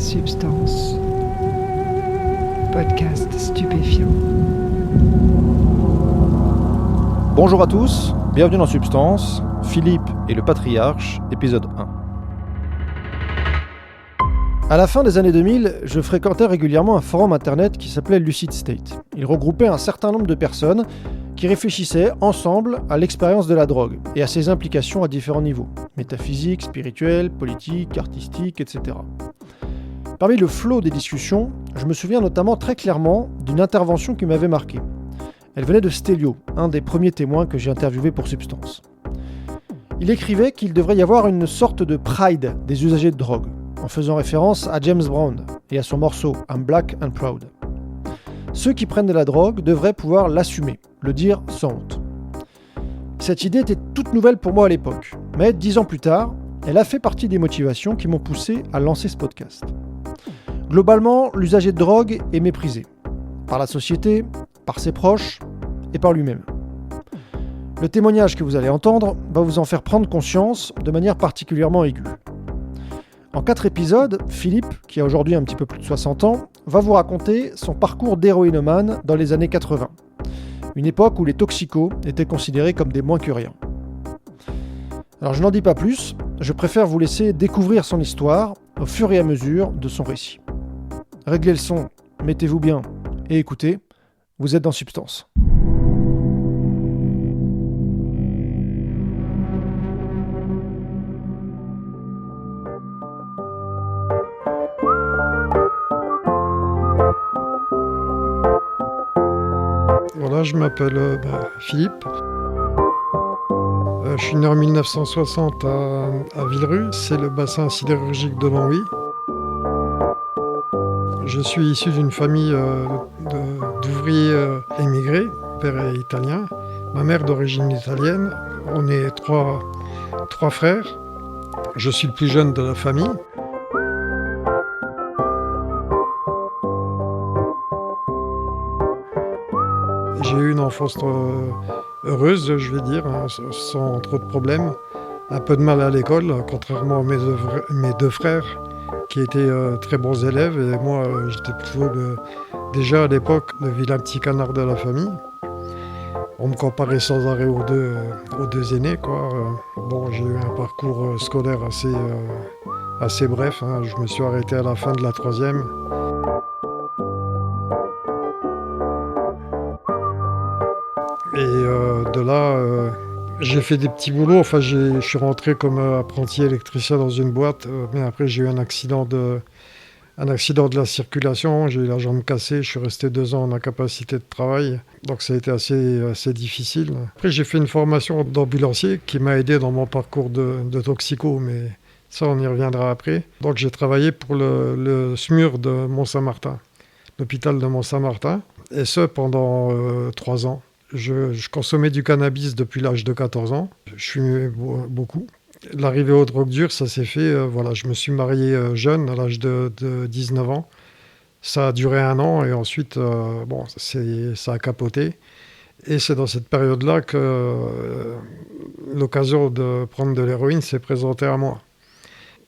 Substance. Podcast stupéfiant. Bonjour à tous, bienvenue dans Substance, Philippe et le Patriarche, épisode 1. À la fin des années 2000, je fréquentais régulièrement un forum internet qui s'appelait Lucid State. Il regroupait un certain nombre de personnes qui réfléchissaient ensemble à l'expérience de la drogue et à ses implications à différents niveaux, métaphysiques, spirituels, politiques, artistiques, etc. Parmi le flot des discussions, je me souviens notamment très clairement d'une intervention qui m'avait marqué. Elle venait de Stélio, un des premiers témoins que j'ai interviewé pour Substance. Il écrivait qu'il devrait y avoir une sorte de pride des usagers de drogue, en faisant référence à James Brown et à son morceau « I'm Black and Proud ». Ceux qui prennent de la drogue devraient pouvoir l'assumer, le dire sans honte. Cette idée était toute nouvelle pour moi à l'époque, mais 10 ans plus tard, elle a fait partie des motivations qui m'ont poussé à lancer ce podcast. Globalement, l'usager de drogue est méprisé, par la société, par ses proches et par lui-même. Le témoignage que vous allez entendre va vous en faire prendre conscience de manière particulièrement aiguë. En 4 épisodes, Philippe, qui a aujourd'hui un petit peu plus de 60 ans, va vous raconter son parcours d'héroïnomane dans les années 80, une époque où les toxicos étaient considérés comme des moins que rien. Alors je n'en dis pas plus, je préfère vous laisser découvrir son histoire au fur et à mesure de son récit. Réglez le son, mettez-vous bien et écoutez, vous êtes dans Substance. Voilà, je m'appelle Philippe. Je suis né en 1960 à Villerue, c'est le bassin sidérurgique de Longwy. Je suis issu d'une famille d'ouvriers émigrés, mon père est italien, ma mère d'origine italienne. On est trois frères, je suis le plus jeune de la famille. J'ai eu une enfance heureuse, je vais dire, sans trop de problèmes. Un peu de mal à l'école, contrairement à mes deux frères, qui étaient très bons élèves. Et moi, j'étais plutôt déjà à l'époque le vilain petit canard de la famille. On me comparait sans arrêt aux deux aînés, quoi. Bon, j'ai eu un parcours scolaire assez bref. Je me suis arrêté à la fin de la 3e. Et de là, j'ai fait des petits boulots. Enfin, je suis rentré comme apprenti électricien dans une boîte, mais après j'ai eu un accident de la circulation. J'ai eu la jambe cassée. Je suis resté 2 ans en incapacité de travail, donc ça a été assez difficile. Après, j'ai fait une formation d'ambulancier qui m'a aidé dans mon parcours de toxico, mais ça, on y reviendra après. Donc, j'ai travaillé pour le SMUR de Mont-Saint-Martin, l'hôpital de Mont-Saint-Martin, et ce pendant 3 ans. Je consommais du cannabis depuis l'âge de 14 ans. Je fumais beaucoup. L'arrivée aux drogues dures, ça s'est fait. Je me suis marié jeune, à l'âge de 19 ans. Ça a duré 1 an et ensuite, ça a capoté. Et c'est dans cette période-là que l'occasion de prendre de l'héroïne s'est présentée à moi.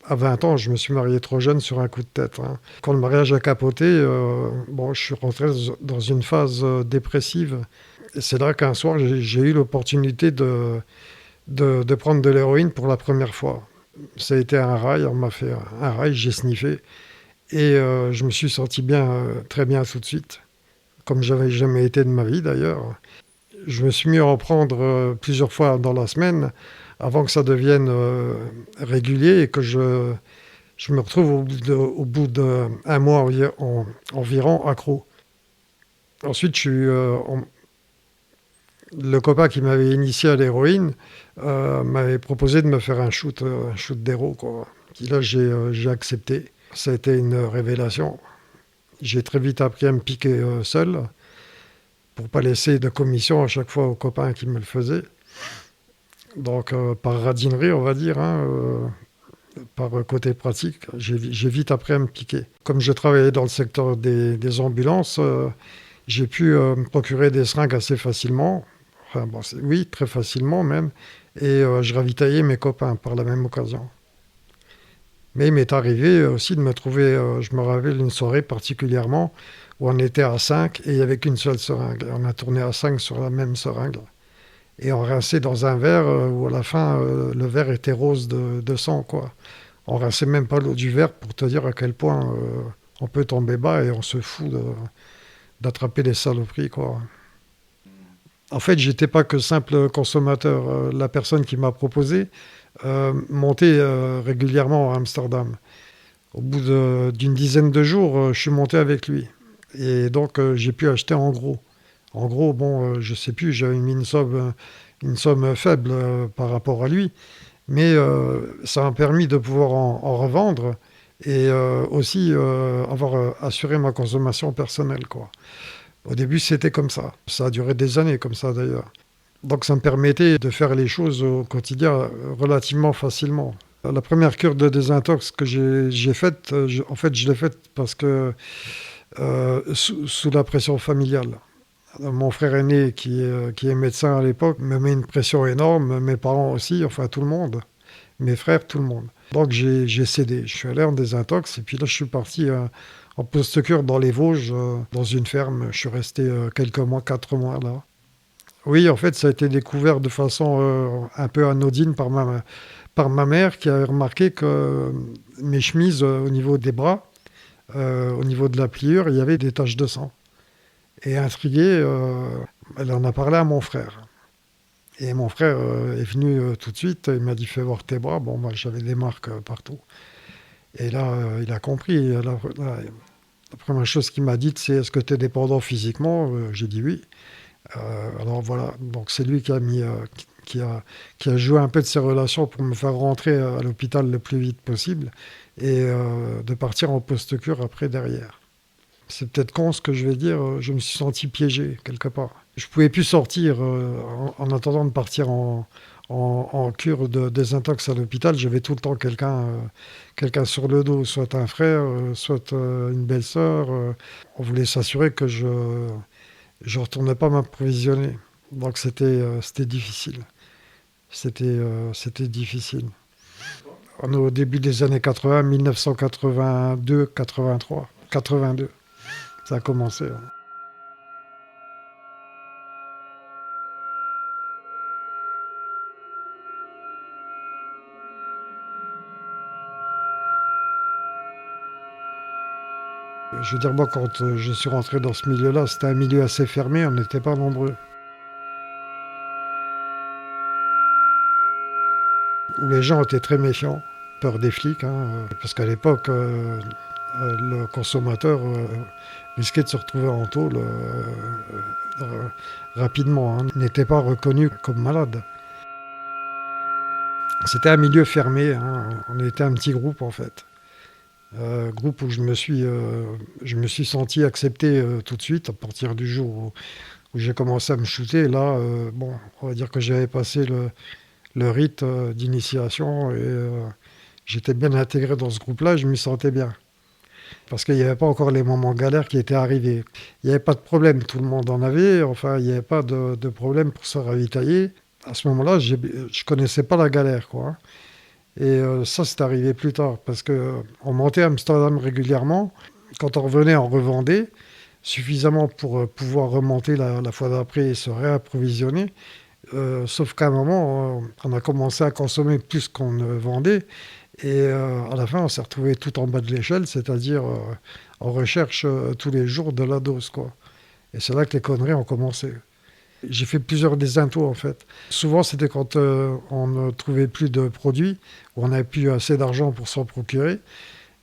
À 20 ans, je me suis marié trop jeune sur un coup de tête. Quand le mariage a capoté, je suis rentré dans une phase dépressive. Et c'est là qu'un soir, j'ai eu l'opportunité de prendre de l'héroïne pour la première fois. Ça a été un rail, on m'a fait un rail, j'ai sniffé. Et je me suis senti très bien tout de suite, comme j'avais jamais été de ma vie d'ailleurs. Je me suis mis à en prendre plusieurs fois dans la semaine, avant que ça devienne régulier et que je me retrouve au bout d'1 mois environ accro. Ensuite, le copain qui m'avait initié à l'héroïne m'avait proposé de me faire un shoot d'héro, quoi. Et là, j'ai accepté. Ça a été une révélation. J'ai très vite appris à me piquer seul pour ne pas laisser de commission à chaque fois au copain qui me le faisait. Donc, par radinerie, on va dire, par côté pratique, j'ai vite appris à me piquer. Comme je travaillais dans le secteur des ambulances, j'ai pu me procurer des seringues assez facilement. Oui, très facilement même. Et je ravitaillais mes copains par la même occasion. Mais il m'est arrivé aussi de me trouver, je me rappelle une soirée particulièrement, où on était à 5 et il n'y avait qu'une seule seringue. On a tourné à 5 sur la même seringue. Et on rinçait dans un verre où à la fin, le verre était rose de sang, quoi. On rinçait même pas l'eau du verre pour te dire à quel point on peut tomber bas et on se fout d'attraper des saloperies, quoi. En fait, j'étais pas que simple consommateur. La personne qui m'a proposé montait régulièrement à Amsterdam. Au bout d'une dizaine de jours, je suis monté avec lui. Et donc, j'ai pu acheter en gros. En gros, bon, je sais plus, j'avais mis une somme faible par rapport à lui. Mais ça m'a permis de pouvoir en revendre et aussi avoir assuré ma consommation personnelle, quoi. Au début, c'était comme ça. Ça a duré des années comme ça, d'ailleurs. Donc, ça me permettait de faire les choses au quotidien relativement facilement. La première cure de désintox que j'ai faite, en fait, je l'ai faite parce que sous la pression familiale. Mon frère aîné, qui est médecin à l'époque, me met une pression énorme, mes parents aussi, enfin tout le monde, mes frères, tout le monde. Donc j'ai cédé, je suis allé en désintox, et puis là je suis parti en post-cure dans les Vosges, dans une ferme. Je suis resté quelques mois, 4 mois là. Oui, en fait, ça a été découvert de façon un peu anodine par ma mère, qui avait remarqué que mes chemises, au niveau des bras, au niveau de la pliure, il y avait des taches de sang. Et intriguée, elle en a parlé à mon frère. Et mon frère est venu tout de suite, il m'a dit fais voir tes bras. Bon, moi j'avais des marques partout. Et là, il a compris. La première chose qu'il m'a dit, c'est est-ce que tu es dépendant physiquement? J'ai dit oui. Alors voilà, donc c'est lui qui a joué un peu de ses relations pour me faire rentrer à l'hôpital le plus vite possible et de partir en post-cure après derrière. C'est peut-être con ce que je vais dire, je me suis senti piégé quelque part. Je pouvais plus sortir en attendant de partir en cure de désintox à l'hôpital. J'avais tout le temps quelqu'un sur le dos, soit un frère, soit une belle-sœur. On voulait s'assurer que je retournais pas m'approvisionner. Donc c'était difficile. C'était difficile. On est au début des années 80, 1982, 83, 82. Ça a commencé. Je veux dire, moi, quand je suis rentré dans ce milieu-là, c'était un milieu assez fermé, on n'était pas nombreux. Où les gens étaient très méfiants, peur des flics, hein, parce qu'à l'époque, le consommateur risquait de se retrouver en tôle rapidement, hein, n'était pas reconnu comme malade. C'était un milieu fermé, hein, on était un petit groupe en fait. Groupe où je me suis senti accepté tout de suite à partir du jour où j'ai commencé à me shooter. Là, bon, on va dire que j'avais passé le rite d'initiation et j'étais bien intégré dans ce groupe-là, je m'y sentais bien. Parce qu'il n'y avait pas encore les moments galères qui étaient arrivés. Il n'y avait pas de problème, tout le monde en avait, enfin il n'y avait pas de problème pour se ravitailler. À ce moment-là, je ne connaissais pas la galère, quoi. Et ça, c'est arrivé plus tard, parce qu'on montait à Amsterdam régulièrement. Quand on revenait, on revendait suffisamment pour pouvoir remonter la fois d'après et se réapprovisionner. Sauf qu'à un moment, on a commencé à consommer plus qu'on ne vendait. Et à la fin, on s'est retrouvé tout en bas de l'échelle, c'est-à-dire on recherche tous les jours de la dose, quoi. Et c'est là que les conneries ont commencé. J'ai fait plusieurs désintos en fait. Souvent c'était quand on ne trouvait plus de produits, ou on n'avait plus assez d'argent pour s'en procurer.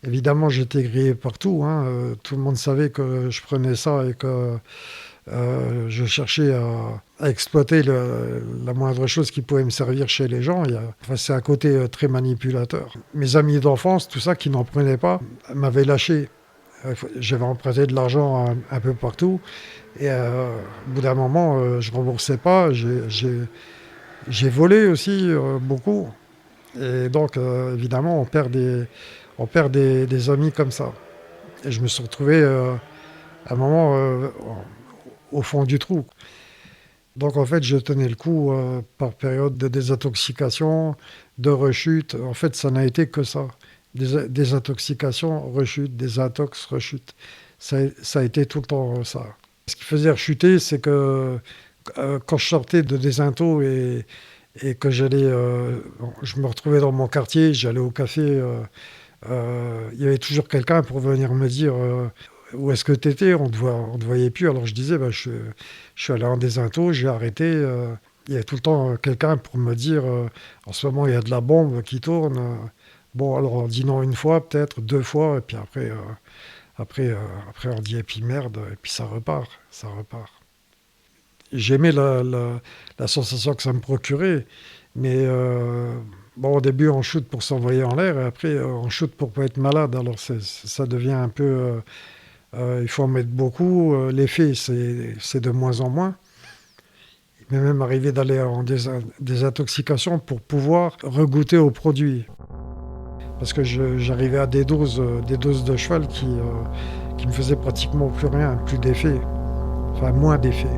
Évidemment j'étais grillé partout, hein. Tout le monde savait que je prenais ça et que je cherchais à exploiter la moindre chose qui pouvait me servir chez les gens. Enfin, c'est un côté très manipulateur. Mes amis d'enfance, tout ça, qui n'en prenaient pas, m'avaient lâché. J'avais emprunté de l'argent un peu partout. Et au bout d'un moment, je ne remboursais pas. J'ai volé aussi beaucoup. Et donc, évidemment, on perd des amis comme ça. Et je me suis retrouvé à un moment au fond du trou. Donc, en fait, je tenais le coup par période de désintoxication, de rechute. En fait, ça n'a été que ça. Désintoxication, rechute, désintox, rechute. Ça a été tout le temps ça. Ce qui faisait rechuter, c'est que quand je sortais de désinto et que je me retrouvais dans mon quartier, j'allais au café, il y avait toujours quelqu'un pour venir me dire où est-ce que tu étais, on te voyait plus. Alors je disais, je suis allé en désinto, j'ai arrêté. Il y avait tout le temps quelqu'un pour me dire, en ce moment il y a de la bombe qui tourne. Bon, alors on dit non une fois, peut-être deux fois, et puis après on dit et puis merde, et puis ça repart. J'aimais la sensation que ça me procurait, mais au début on shoot pour s'envoyer en l'air, et après on shoot pour pas être malade. Alors ça devient un peu, il faut en mettre beaucoup. L'effet c'est de moins en moins. Il m'est même arrivé d'aller en désintoxication pour pouvoir regoûter au produit. Parce que j'arrivais à des doses de cheval qui me faisaient pratiquement plus rien, plus d'effet, enfin moins d'effet.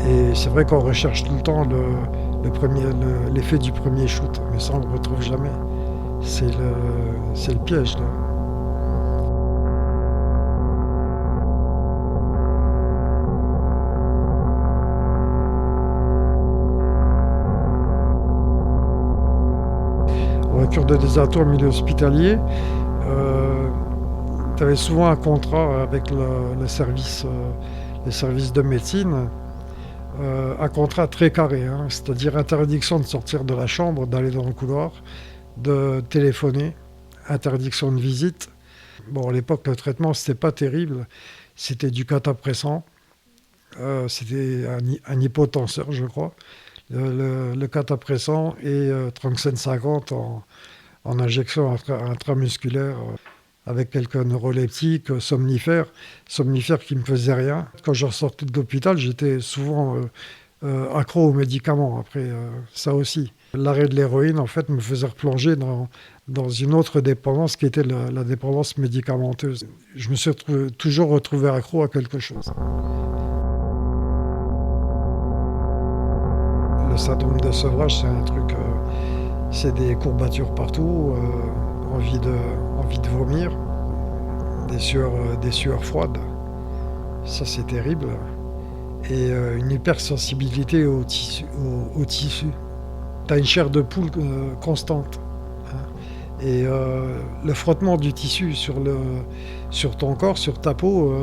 Et c'est vrai qu'on recherche tout le temps l'effet du premier shoot, mais ça on ne le retrouve jamais. C'est le piège là. En cure de désinto en milieu hospitalier, tu avais souvent un contrat avec le service de médecine, un contrat très carré, hein, c'est-à-dire interdiction de sortir de la chambre, d'aller dans le couloir, de téléphoner, interdiction de visite. Bon, à l'époque, le traitement, c'était pas terrible, c'était du catapressant, c'était un hypotenseur, je crois. Le catapressant et Tranxène 50 en injection intramusculaire avec quelques neuroleptiques, somnifères qui me faisaient rien. Quand je ressortais de l'hôpital, j'étais souvent accro aux médicaments. Après, ça aussi. L'arrêt de l'héroïne, en fait, me faisait replonger dans une autre dépendance qui était la dépendance médicamenteuse. Je me suis toujours retrouvé accro à quelque chose. Le syndrome de sevrage, c'est un truc, c'est des courbatures partout, envie de vomir, des sueurs froides. Ça, c'est terrible. Et une hypersensibilité au tissu. Tu as une chair de poule constante. Hein. Et le frottement du tissu sur ton corps, sur ta peau,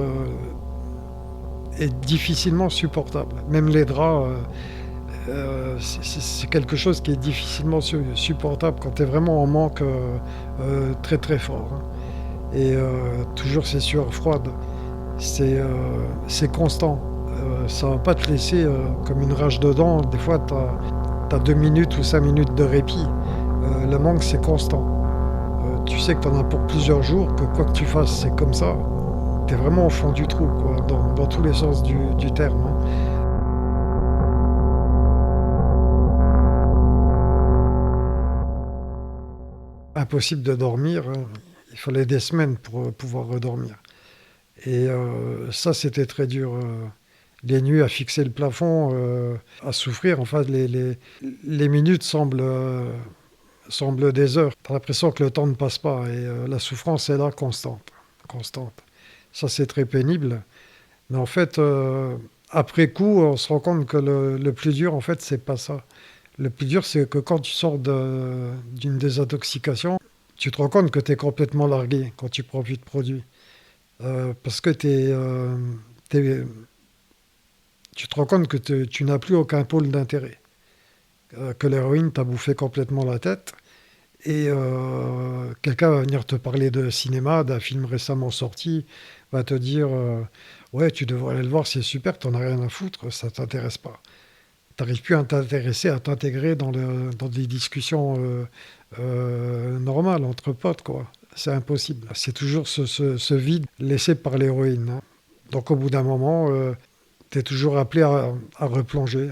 est difficilement supportable. Même les draps... c'est quelque chose qui est difficilement supportable quand tu es vraiment en manque très très fort. Hein. Et toujours ces sueurs froides, c'est constant. Ça va pas te laisser comme une rage de dents. Des fois, tu as 2 minutes ou 5 minutes de répit. Le manque, c'est constant. Tu sais que tu en as pour plusieurs jours, que quoi que tu fasses, c'est comme ça. Tu es vraiment au fond du trou, quoi, dans tous les sens du terme. Hein. Impossible de dormir, hein. Il fallait des semaines pour pouvoir redormir. Et ça, c'était très dur. Les nuits à fixer le plafond, à souffrir. Enfin, les minutes semblent des heures. Tu as l'impression que le temps ne passe pas. Et la souffrance est là, constante. Ça, c'est très pénible. Mais en fait, après coup, on se rend compte que le plus dur, en fait, c'est pas ça. Le plus dur, c'est que quand tu sors d'une désintoxication, tu te rends compte que tu es complètement largué quand tu prends plus de produits. Parce que tu te rends compte que tu n'as plus aucun pôle d'intérêt. Que l'héroïne t'a bouffé complètement la tête. Et quelqu'un va venir te parler de cinéma, d'un film récemment sorti, va te dire ouais, tu devrais aller le voir, c'est super, t'en as rien à foutre, ça t'intéresse pas. T'arrives plus à t'intéresser, à t'intégrer dans des discussions normales entre potes, quoi. C'est impossible. C'est toujours ce vide laissé par l'héroïne. Hein. Donc au bout d'un moment, tu es toujours appelé à replonger.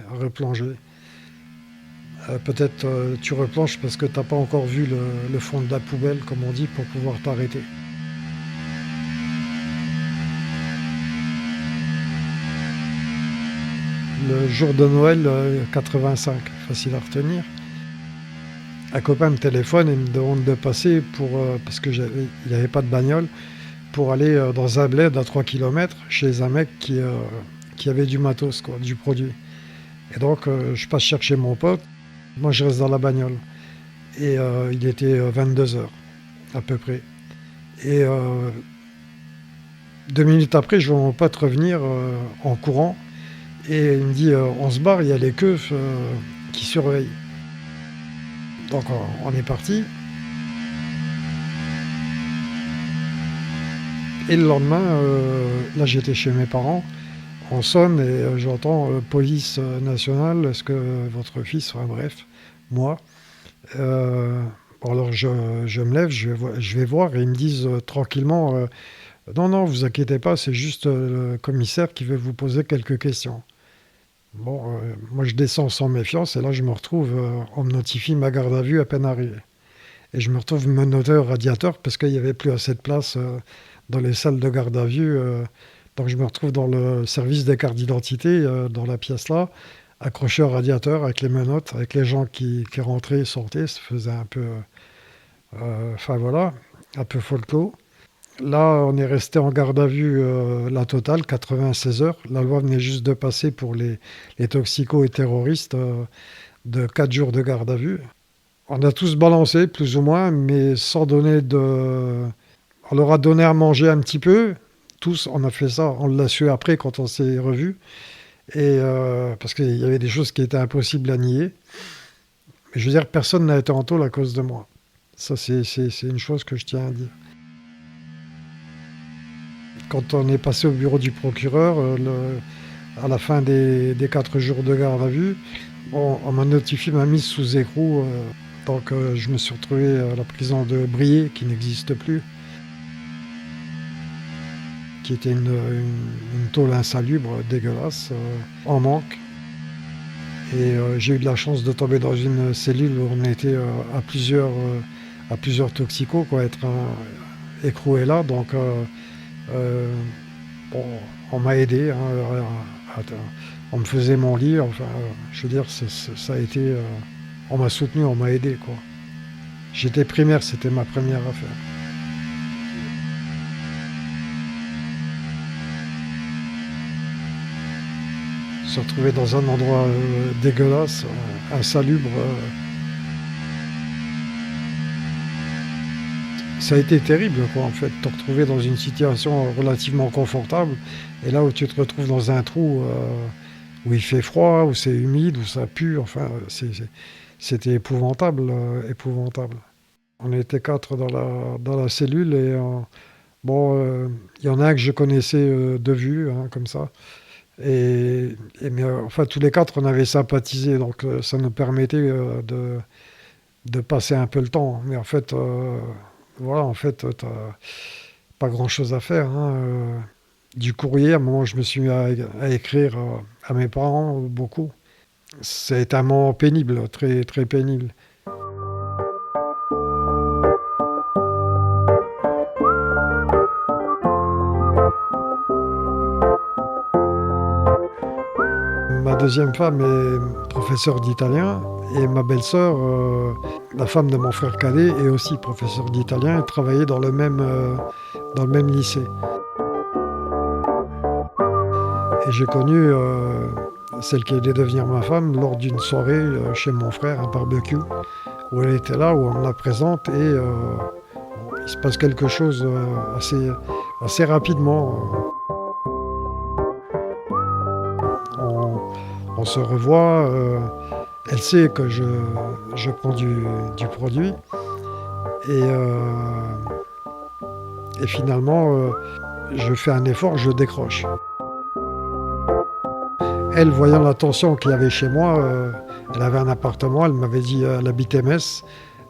Peut-être tu replonges parce que tu n'as pas encore vu le fond de la poubelle, comme on dit, pour pouvoir t'arrêter. Le jour de Noël 85, facile à retenir. un copain me téléphone et me demande de passer parce qu'il n'y avait pas de bagnole, pour aller dans un bled à 3 km chez un mec qui avait du matos, quoi, du produit. Et donc, je passe chercher mon pote. Moi, je reste dans la bagnole. Et il était 22 heures, à peu près. Et 2 minutes après, je vois mon pote revenir en courant. Et il me dit, on se barre, il y a les keufs qui surveillent. Donc, on est parti. Et le lendemain, là, j'étais chez mes parents. On sonne et j'entends police nationale, est-ce que votre fils, enfin bref, moi. Bon, alors je me lève, je vais voir et ils me disent tranquillement, non, vous inquiétez pas, c'est juste le commissaire qui veut vous poser quelques questions. Bon, moi je descends sans méfiance et là je me retrouve, on me notifie ma garde à vue à peine arrivée. Et je me retrouve menotté au radiateur parce qu'il n'y avait plus assez de place dans les salles de garde à vue. Donc je me retrouve dans le service des cartes d'identité, dans la pièce là, accroché au radiateur avec les menottes, avec les gens qui rentraient et sortaient. Ça faisait un peu, enfin voilà, un peu folklore. Là, on est resté en garde à vue la totale, 96 heures. La loi venait juste de passer pour les toxicos et terroristes de 4 jours de garde à vue. On a tous balancé, plus ou moins, mais sans donner de... On leur a donné à manger un petit peu. Tous, on a fait ça. On l'a su après quand on s'est revus. Et parce qu'il y avait des choses qui étaient impossibles à nier. Mais je veux dire, personne n'a été en tôle à cause de moi. Ça, c'est une chose que je tiens à dire. Quand on est passé au bureau du procureur, à la fin des 4 jours de garde à vue, on m'a notifié ma mise sous écrou. Donc je me suis retrouvé à la prison de Briey, qui n'existe plus, qui était une tôle insalubre, dégueulasse, en manque. Et j'ai eu de la chance de tomber dans une cellule où on était à plusieurs toxicos, quoi, être écroué là. Donc bon, on m'a aidé, hein, on me faisait mon lit, enfin, je veux dire, ça a été... on m'a soutenu, on m'a aidé, quoi. J'étais primaire, c'était ma première affaire. Se retrouver dans un endroit dégueulasse, insalubre. Ça a été terrible, quoi, en fait, te retrouver dans une situation relativement confortable, et là où tu te retrouves dans un trou où il fait froid, où c'est humide, où ça pue, enfin, c'était épouvantable, épouvantable. On était 4 dans la cellule, et bon, il y en a un que je connaissais de vue, hein, comme ça, mais enfin, tous les 4, on avait sympathisé, donc ça nous permettait de passer un peu le temps, mais en fait... Voilà, en fait, t'as pas grand-chose à faire, hein. Du courrier, à un moment, je me suis mis à écrire à mes parents, beaucoup. Ça a été un moment pénible, très, très pénible. Ma deuxième femme est professeure d'italien et ma belle-sœur, la femme de mon frère cadet, est aussi professeure d'italien et travaillait dans le même lycée. Et j'ai connu celle qui allait devenir ma femme lors d'une soirée chez mon frère, un barbecue, où elle était là, où on me la présente et il se passe quelque chose assez rapidement. On se revoit, elle sait que je prends du produit et finalement je fais un effort, je décroche. Elle, voyant la tension qu'il y avait chez moi, elle avait un appartement, elle m'avait dit, elle habitait Metz,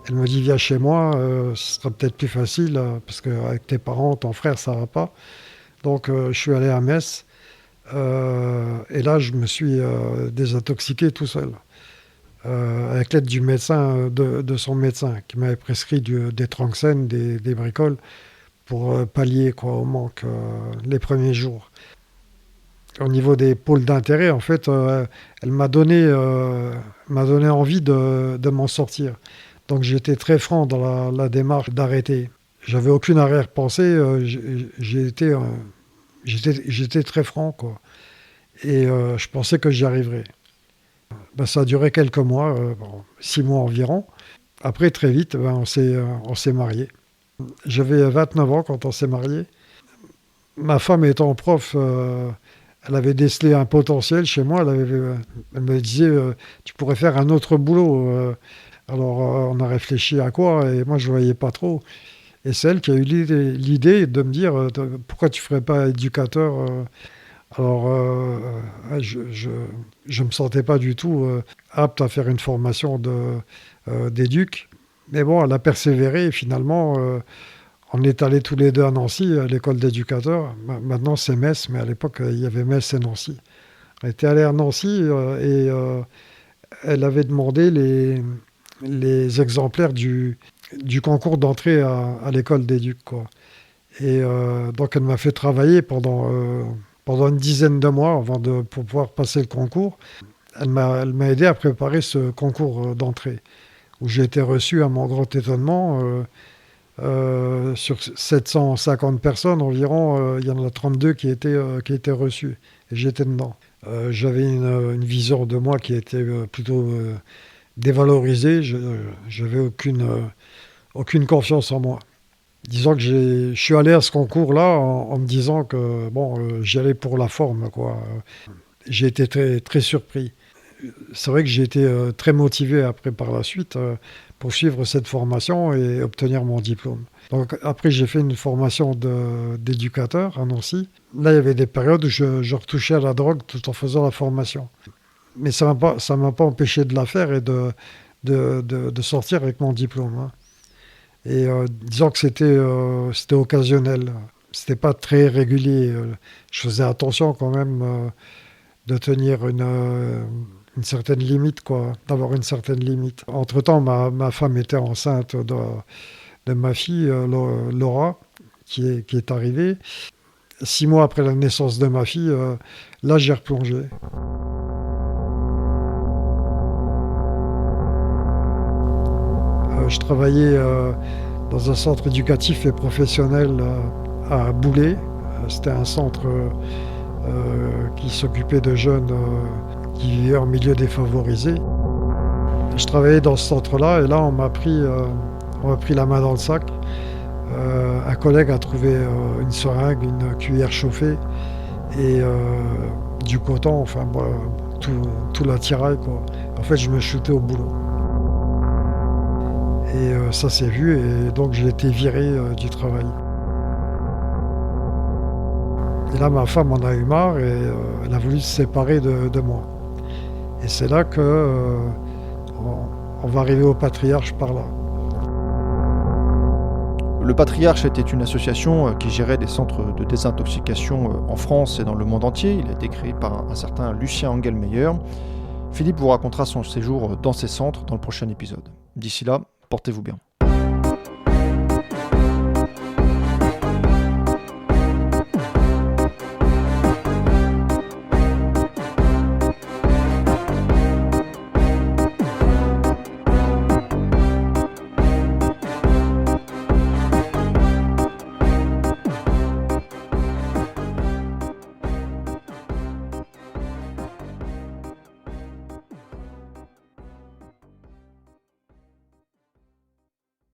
elle me dit viens chez moi, ce sera peut-être plus facile parce qu'avec tes parents, ton frère, ça va pas. Donc je suis allé à Metz. Et là, je me suis désintoxiqué tout seul, avec l'aide du médecin, de son médecin, qui m'avait prescrit des Tranxène, des bricoles, pour pallier, quoi, au manque les premiers jours. Au niveau des pôles d'intérêt, en fait, elle m'a donné envie de m'en sortir. Donc j'étais très franc dans la démarche d'arrêter. J'avais aucune arrière-pensée, j'étais très franc, quoi. Et je pensais que j'y arriverais. Ben, ça a duré quelques mois, 6 mois environ. Après, très vite, on s'est mariés. J'avais 29 ans quand on s'est mariés. Ma femme étant prof, elle avait décelé un potentiel chez moi. Elle me disait, tu pourrais faire un autre boulot. Alors, on a réfléchi à quoi, et moi, je ne voyais pas trop. Et c'est elle qui a eu l'idée de me dire, pourquoi tu ne ferais pas éducateur Alors, je ne me sentais pas du tout apte à faire une formation d'éduc. Mais bon, elle a persévéré, et finalement, on est allés tous les deux à Nancy, à l'école d'éducateur. Maintenant, c'est Metz, mais à l'époque, il y avait Metz et Nancy. On était allés à Nancy et elle avait demandé les exemplaires du concours d'entrée à l'école d'éduc, quoi. Et donc, elle m'a fait travailler pendant une dizaine de mois pour pouvoir passer le concours. Elle m'a aidé à préparer ce concours d'entrée, où j'ai été reçu, à mon grand étonnement, sur 750 personnes environ, il y en a 32 qui étaient reçues, et j'étais dedans. J'avais une vision de moi qui était plutôt dévalorisée, j'avais aucune confiance en moi. Disons que je suis allé à ce concours-là en me disant que j'y allais pour la forme, quoi. J'ai été très, très surpris. C'est vrai que j'ai été très motivé après par la suite pour suivre cette formation et obtenir mon diplôme. Donc après, j'ai fait une formation d'éducateur à Nancy. Là, il y avait des périodes où je retouchais à la drogue tout en faisant la formation. Mais ça m'a pas empêché de la faire et de sortir avec mon diplôme, hein. Et disons que c'était occasionnel. C'était pas très régulier. Je faisais attention quand même de tenir une certaine limite, quoi, d'avoir une certaine limite. Entre-temps, ma femme était enceinte de ma fille, Laura, qui est arrivée. 6 mois après la naissance de ma fille, là, j'ai replongé. Je travaillais dans un centre éducatif et professionnel à Boulay. C'était un centre qui s'occupait de jeunes qui vivaient en milieu défavorisé. Je travaillais dans ce centre-là et là, on m'a pris la main dans le sac. Un collègue a trouvé une seringue, une cuillère chauffée et du coton, enfin tout l'attirail, quoi. En fait, je me shootais au boulot. Et ça s'est vu et donc j'ai été viré du travail. Et là, ma femme en a eu marre et elle a voulu se séparer de moi. Et c'est là que on va arriver au Patriarche par là. Le Patriarche était une association qui gérait des centres de désintoxication en France et dans le monde entier. Il a été créé par un certain Lucien Engelmeyer. Philippe vous racontera son séjour dans ces centres dans le prochain épisode. D'ici là, portez-vous bien.